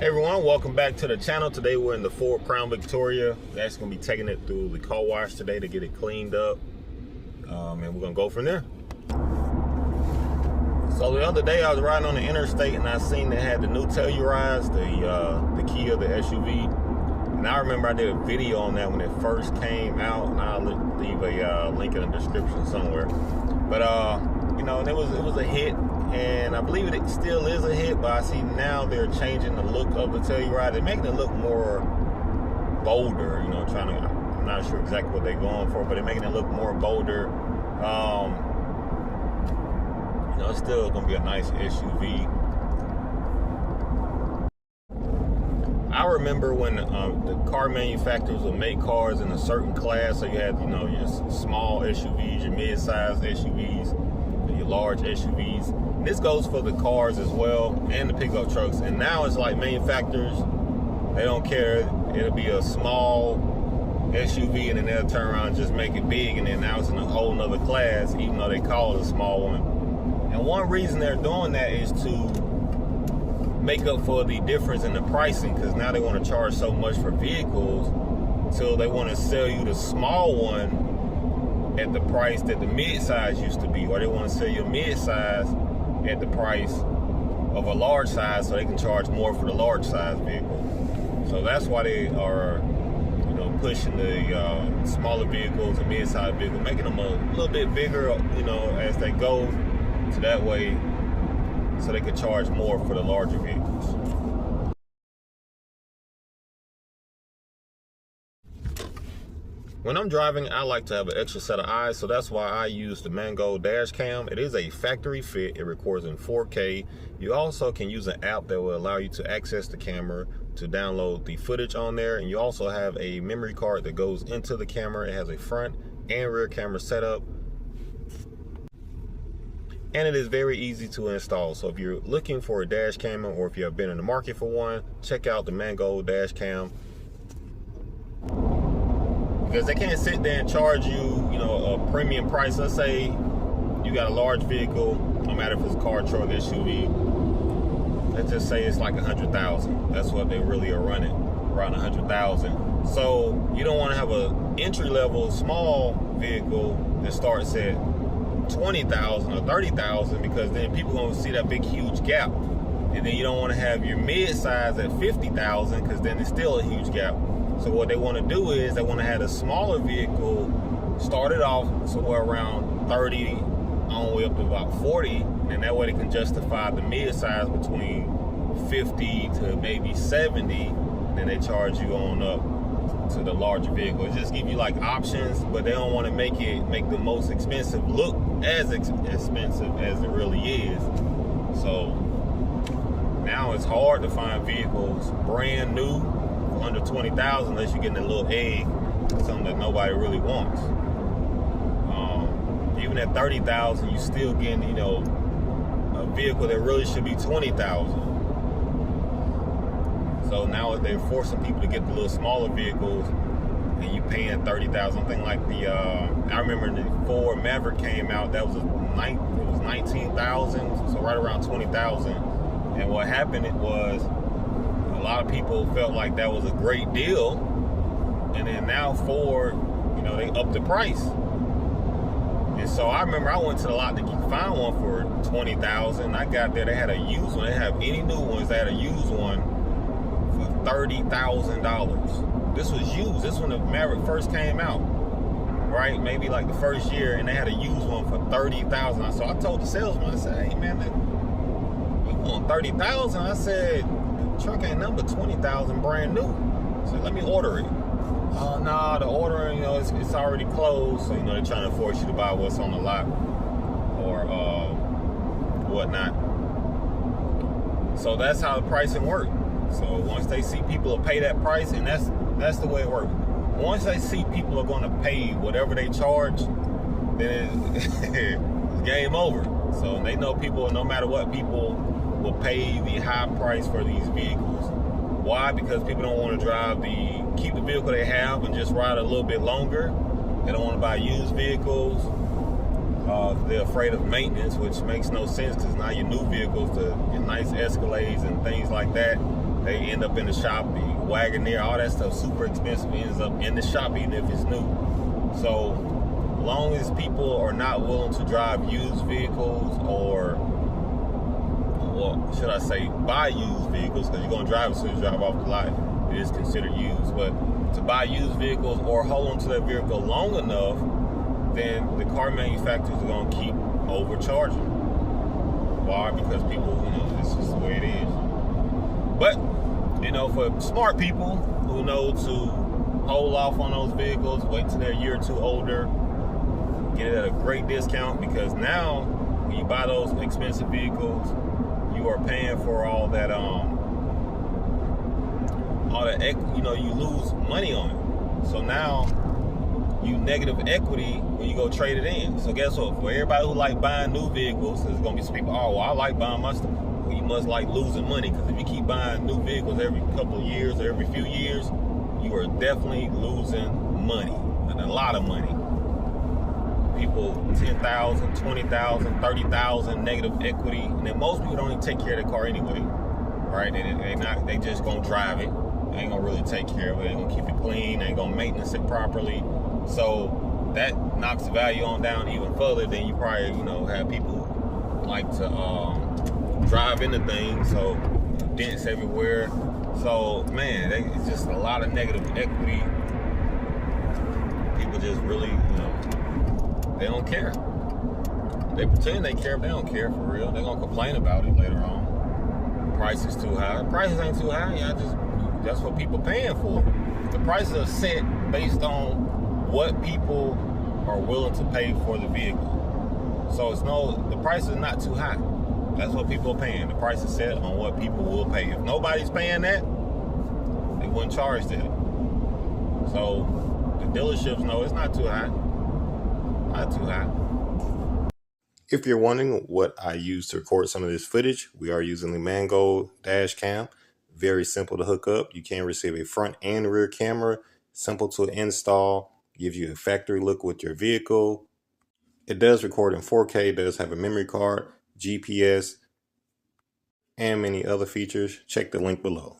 Hey everyone, welcome back to the channel. Today we're in the Ford Crown Victoria. We're actually going to be taking it through the car wash today to get it cleaned up. And we're going to go from there. So the other day I was riding on the interstate and I seen they had the new Telluride, the Kia, the SUV. And I remember I did a video on that when it first came out, and I'll leave a link in the description somewhere. But you know, and it was a hit. And I believe it still is a hit, but I see now they're changing the look of the Telluride. They're making it look more bolder, you know, I'm not sure exactly what they're going for, but they're making it look more bolder. You know, it's still gonna be a nice SUV. I remember when the car manufacturers would make cars in a certain class, so you had, you know, your small SUVs, your mid-size SUVs, your large SUVs. And this goes for the cars as well, and the pickup trucks. And now it's like manufacturers, they don't care. It'll be a small SUV and then they'll turn around and just make it big, and then now it's in a whole nother class, even though they call it a small one. And one reason they're doing that is to make up for the difference in the pricing, because now they want to charge so much for vehicles, so they want to sell you the small one at the price that the mid-size used to be, or they want to sell you a mid-size at the price of a large size, so they can charge more for the large size vehicle. So that's why they are, you know, pushing the smaller vehicles and mid-size vehicles, making them a little bit bigger, you know, as they go, so that way, so they can charge more for the larger vehicles. When I'm driving, I like to have an extra set of eyes, so that's why I use the Mangoal dash cam. It is a factory fit. It records in 4K. You also can use an app that will allow you to access the camera to download the footage on there. And you also have a memory card that goes into the camera. It has a front and rear camera setup. And it is very easy to install. So if you're looking for a dash cam, or if you have been in the market for one, check out the Mangoal dash cam. Because they can't sit there and charge you, you know, a premium price. Let's say you got a large vehicle, no matter if it's a car, truck, SUV. Let's just say it's like 100,000. That's what they really are running, around 100,000. So you don't want to have a entry-level small vehicle that starts at 20,000 or 30,000, because then people are going to see that big huge gap. And then you don't want to have your mid-size at 50,000, because then it's still a huge gap. So what they want to do is they want to have a smaller vehicle started off somewhere around 30 all the way up to about 40, and that way they can justify the mid-size between 50 to maybe 70, and then they charge you on up to the larger vehicle. It just give you like options, but they don't want to make the most expensive look as expensive as it really is. So now it's hard to find vehicles brand new under 20,000 unless you're getting a little egg, something that nobody really wants. Even at 30,000, you still getting, you know, a vehicle that really should be 20,000. So now they're forcing people to get the little smaller vehicles, and you paying 30,000. Something like the I remember the Ford Maverick came out, that was it was 19,000, so right around 20,000. And what happened, it was a lot of people felt like that was a great deal, and then now Ford, you know, they upped the price. And so I remember I went to the lot to find one for 20,000. I got there, they had a used one. They didn't have any new ones. They had a used one for $30,000. This was used. This when the Maverick first came out, right? Maybe like the first year, and they had a used one for $30,000. So I told the salesman, I said, "Hey man, we want $30,000." I said, "Truck ain't number 20,000 brand new." So let me order it. Oh, nah, the ordering, you know, it's already closed. So, you know, they're trying to force you to buy what's on the lot or whatnot. So that's how the pricing works. So once they see people will pay that price, and that's the way it works. Once they see people are going to pay whatever they charge, then it's game over. So they know people, no matter what, people will pay the high price for these vehicles. Why? Because people don't want to keep the vehicle they have and just ride a little bit longer. They don't want to buy used vehicles. They're afraid of maintenance, which makes no sense, because now your new vehicles, your nice Escalades and things like that, They end up in the shop. The Wagoneer, all that stuff, super expensive, ends up in the shop even if it's new. So long as people are not willing to drive used vehicles, or should I say buy used vehicles, because you're going to drive as soon as you drive off the lot, it is considered used. But to buy used vehicles or hold on to that vehicle long enough, then the car manufacturers are going to keep overcharging. Why? Because people, it's just the way it is. But, for smart people who know to hold off on those vehicles, wait till they're a year or two older, get it at a great discount, because now when you buy those expensive vehicles, you are paying for all that you lose money on it. So now you negative equity when you go trade it in. So guess what? For everybody who like buying new vehicles, there's gonna be some people, I like buying my stuff. Well, you must like losing money, because if you keep buying new vehicles every couple of years or every few years, you are definitely losing money, and a lot of money. People 10,000, 20,000, 30,000 negative equity, and then most people don't even take care of their car anyway, right? They just gonna drive it. They ain't gonna really take care of it. They ain't gonna keep it clean. They ain't gonna maintenance it properly. So that knocks the value on down even further. Then you probably have people who like to drive into things, so dents everywhere. So man, it's just a lot of negative equity. People just really they don't care. They pretend they care, but they don't care for real. They're gonna complain about it later on. Price is too high. Prices ain't too high. That's what people paying for. The prices are set based on what people are willing to pay for the vehicle. So the price is not too high. That's what people are paying. The price is set on what people will pay. If nobody's paying that, they wouldn't charge that. So the dealerships know it's not too high. Not too high. If you're wondering what I use to record some of this footage, we are using the Mangoal dash cam. Very simple to hook up. You can receive a front and rear camera. Simple to install. Gives you a factory look with your vehicle. It does record in 4K. It does have a memory card, GPS, and many other features. Check the link below.